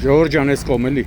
Ժողովուրդ ջան, էս կողմ էլի։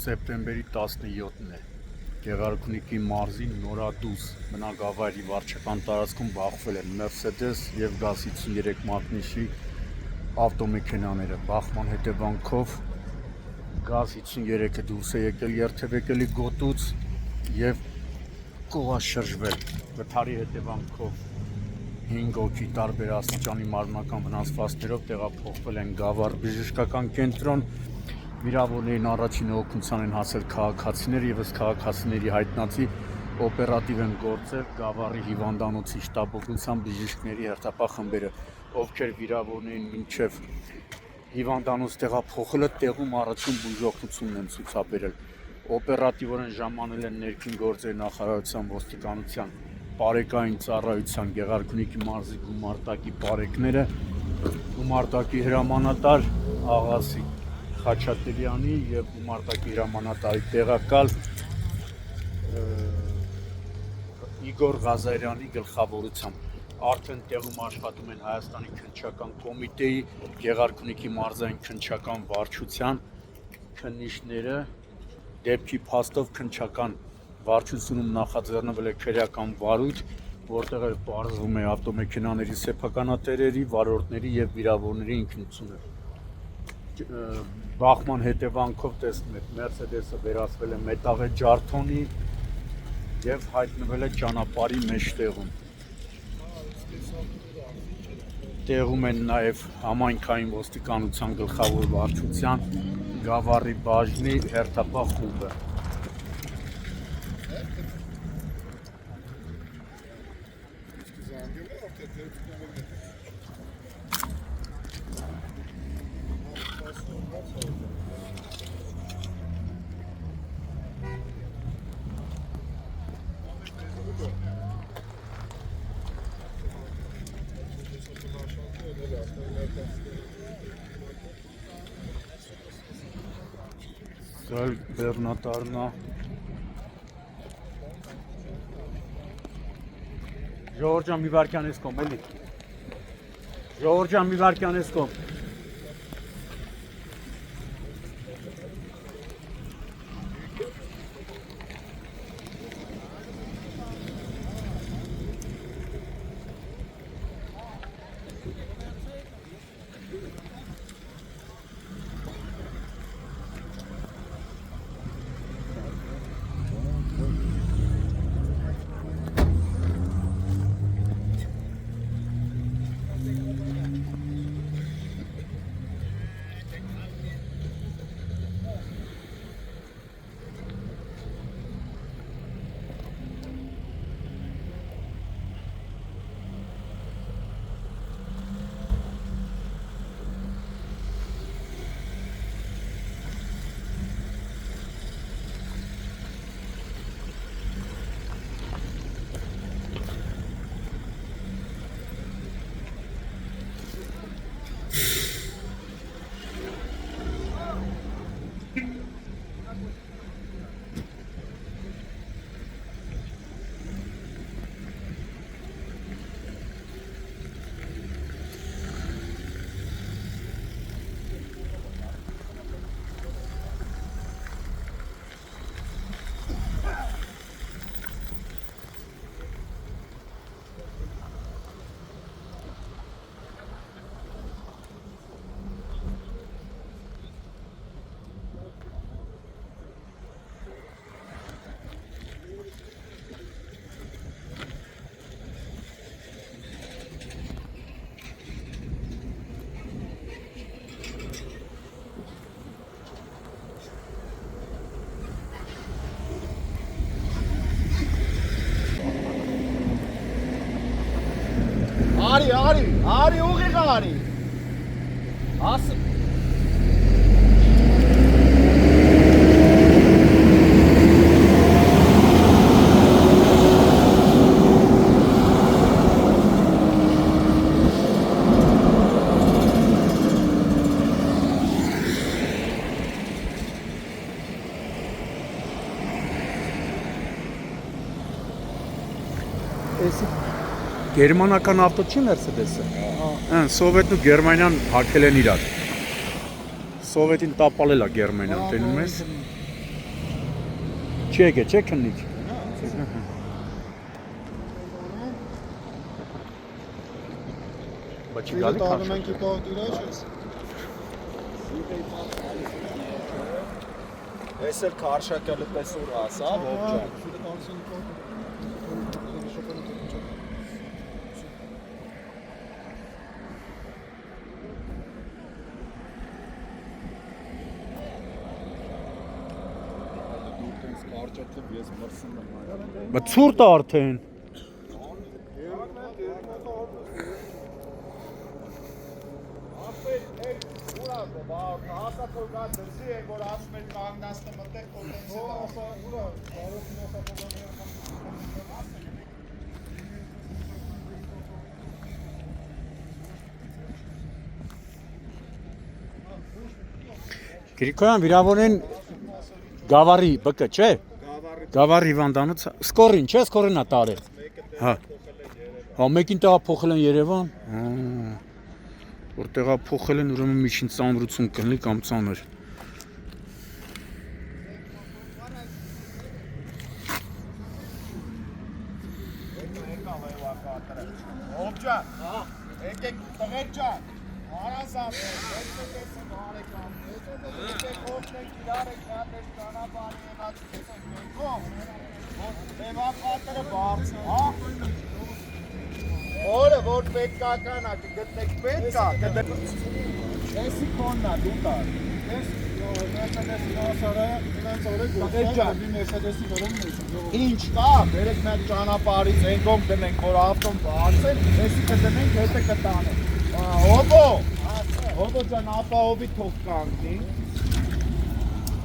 Սեպտեմբերի 17-ն է, Գեղարքունիքի մարզի Նորադուս բնակավայրի վարչական տարածքում բախվել են Mercedes և GAZ-53 մակնիշի ավտոմեքենաները, բախման հետևանքով GAZ-53-ը դուրս է եկել երթևեկելի գոտուց և կողաշրջվել, վթարի հետևանքով 5 հոգի տարբեր աստիճանի մարմնական վնասվածքներով տեղափոխվել են Գավառ բժշկական կենտրոն, վիրավորներին առաջին օգնության են հասել քաղաքացիներ, ևս քաղաքացիների հայտնածի օպերատիվ են գործել Գավառի հիվանդանոցի շտապօգնության բժիշկների հերթապահ խմբերը, ովքեր վիրավորներին մինչև հիվանդանոց տեղափոխելը տեղում առաջին բուժօգնությունն են ցուցաբերել։ Օպերատիվորեն ժամանել են ներքին գործերի նախարարության ոստիկանության բարեկային ծառայության Գեղարքունիքի մարզի գումարտակի բարեկները, գումարտակի հրամանատար Աղասի Խաչատրյանի և գումարտակի հրամանատարի տեղակալ Իգոր Ղազարյանի գլխավորությամբ։ Արդեն տեղում աշխատում են Հայաստանի քննչական կոմիտեի, Գեղարքունիքի մարզային քննչական վարչության քննիչները, դեպքի փաստով քննչական վարչությունում նախաձեռնվել է քրեական վարույթ, որտեղ պարզվում է ավտոմեքենաների սեփականատերերի, վարորդների և վիրավորների ինքնությունը։ Բախման հետևանքով տեսնում եք, Mercedes-ը վերածվել է մետաղե ջարդոնի և հայտնվել է ճանապարհի մեջտեղում։ Տեղում են նաև համայնքային ոստիկանության գլխավոր վարչության Գավառի բաժնի հերթապահ խումբը։ Սա բեռնատարն է։ Ժողովուրդ ջան, մի վարքյան ես կողմ, էլի։ Ժողովուրդ ջան, մի վարքյան ես կողմ։ Արի ուղիղ արի։ Ասը Գերմանական ավտո չի Mercedes-ը։ Հա, Սովետն ու Գերմանիան հակել են իրար։ Սովետին տապալել է Գերմանիան, տենում ես։ Չի եկե, չէ քննիք։ Բայց չի գալի քաշ։ Ես էլ քարշակալը պես ուր ասա, ողջան։ Բայց ցուրտ է արդեն։ Գրիգորյան վիրավորեն Գավառի բկը, չէ։ Գավառի հիվանդանոց, սկորին, չէ, սկորին է տարել։ Հա։ Հա, մեկին տեղափոխել են Երևան։ Հա։ Որ տեղափոխել են, ուրեմն միջին ծանրություն կլինի կամ ծանր։ Ողջան, եկեք տղեր ջան, առանձամբ, եկեք բարեկամ, եկեք օգնեք իրար եք նատես ճանապարհի եղած տեսեք մեկով, որ էվակուատորը բարձր, հա? Որը որ պետքական է, գտնեք պետք է, Էսի քոնն է, դու տար։ Ինչ կա, վերեք մեր ճանապարհից այն կողմ դնենք, որ ավտոն բացեն, էսի կդնենք, հետը կտանենք։ Հոբո ջան, ապահովի թող կանգնի։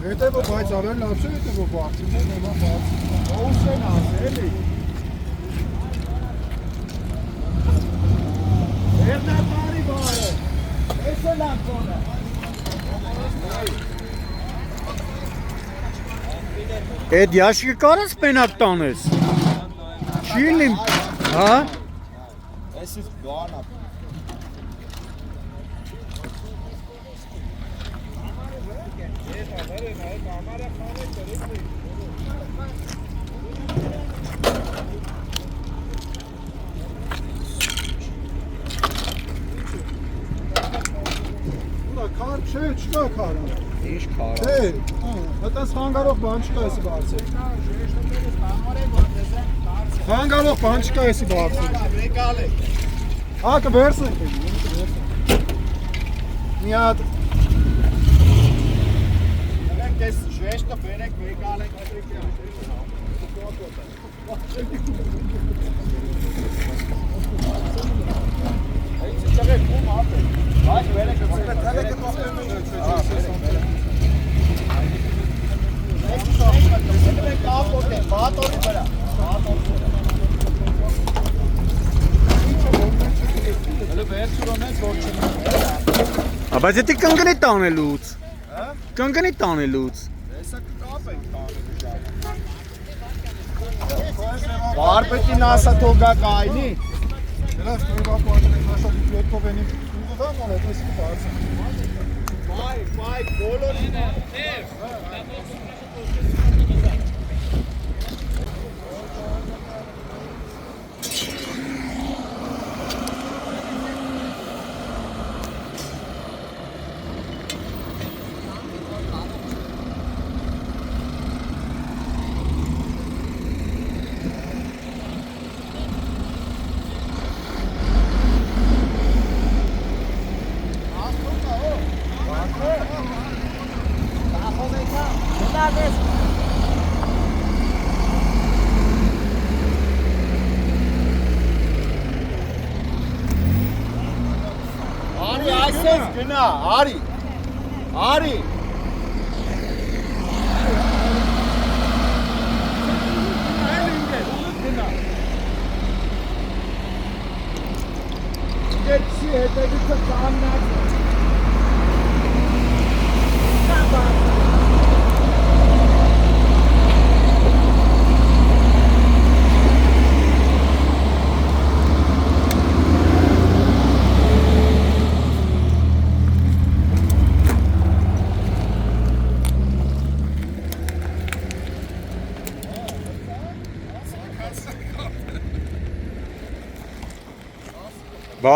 Հետո բայց արել լավ չէ, հետո բացի, նոմա բացի։ Ոուսեն ասելի։ Վերնապարի բարը։ Էս է լանքոնը։ Այդ ящիկը կարես պենակ տանես։ Չի լինի, հա? Էսից բանա։ Քար չէ, չկա քարը։ Ինչ քարը։ Դե, այդպես խանգարող բան չկա էսի բարձր։ Խանգարող բան չկա էսի բարձր։ Ռեգալ է։ Հա, կվերցնենք։ Մի հատ Մենք այս ժեշտը բերեք ռեգալ ենք Այս չեղեք ում ապել։ Բայց վերեք թելեկը բատորի վրա։ Հələ վերցուրում ենք որ չնի։ Բայց դա կանգնի տանելուց։ Կանգնի տանելուց։ Հեսա կկապենք տանելու։ Բարպետին ասա թող գա կայնի։ Դրանց treba պատմել հաշվի պլոտով են ուղղան ալ այդպես բարձր։ Բայ, բոլորին է։ Արի այսպես գնա, արի։ Արի։ Դեպի հետևից կանգնած։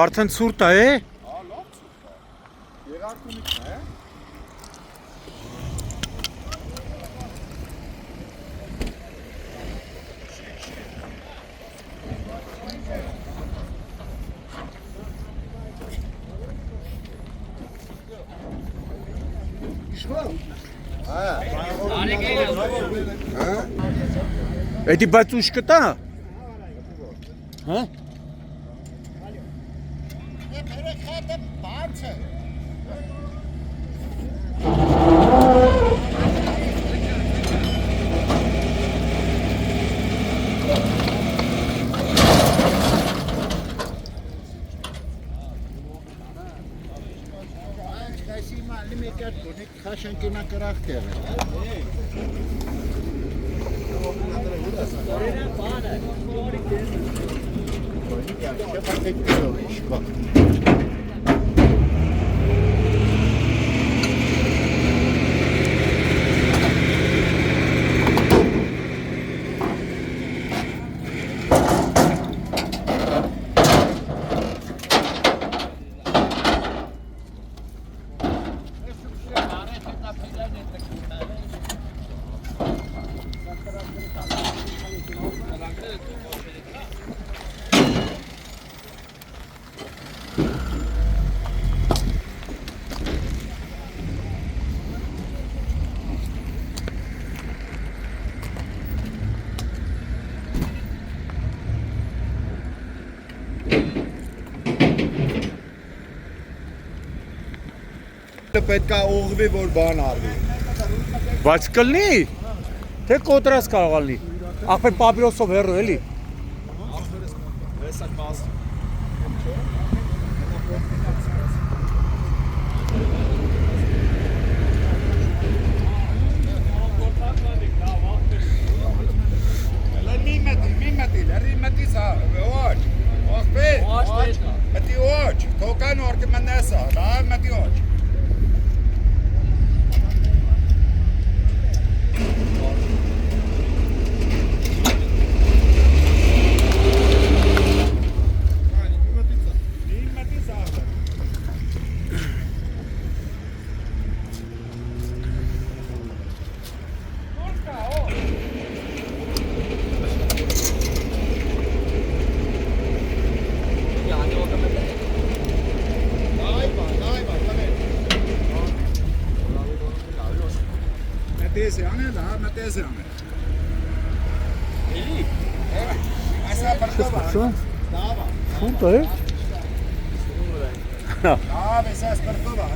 Արդեն ցուրտ է։ Հա, լավ ցուրտ է։ Երակումիկն է։ Էդի բայց ուշ կտա։ Հա? Քաշանքինա կրախտ եղել։ Պետք է ուղղվի, որ բան արվի։ Բայց կլինի, թե կոտրած կարող լինի։ Ախպեր պապիրոսով հեռու էլի։ Հեսա կաս։ Մի մետի, լրի մետի սա, ոչ, ողբի, մետի ոչ, թոկան որդի մնեսա, լավ մետի ոչ։ Մետեսի անել, հա, մետեսի անել։ Էլի։ Այսա բրտովա։ Շունտ է։ Լավ, այսա բրտովա։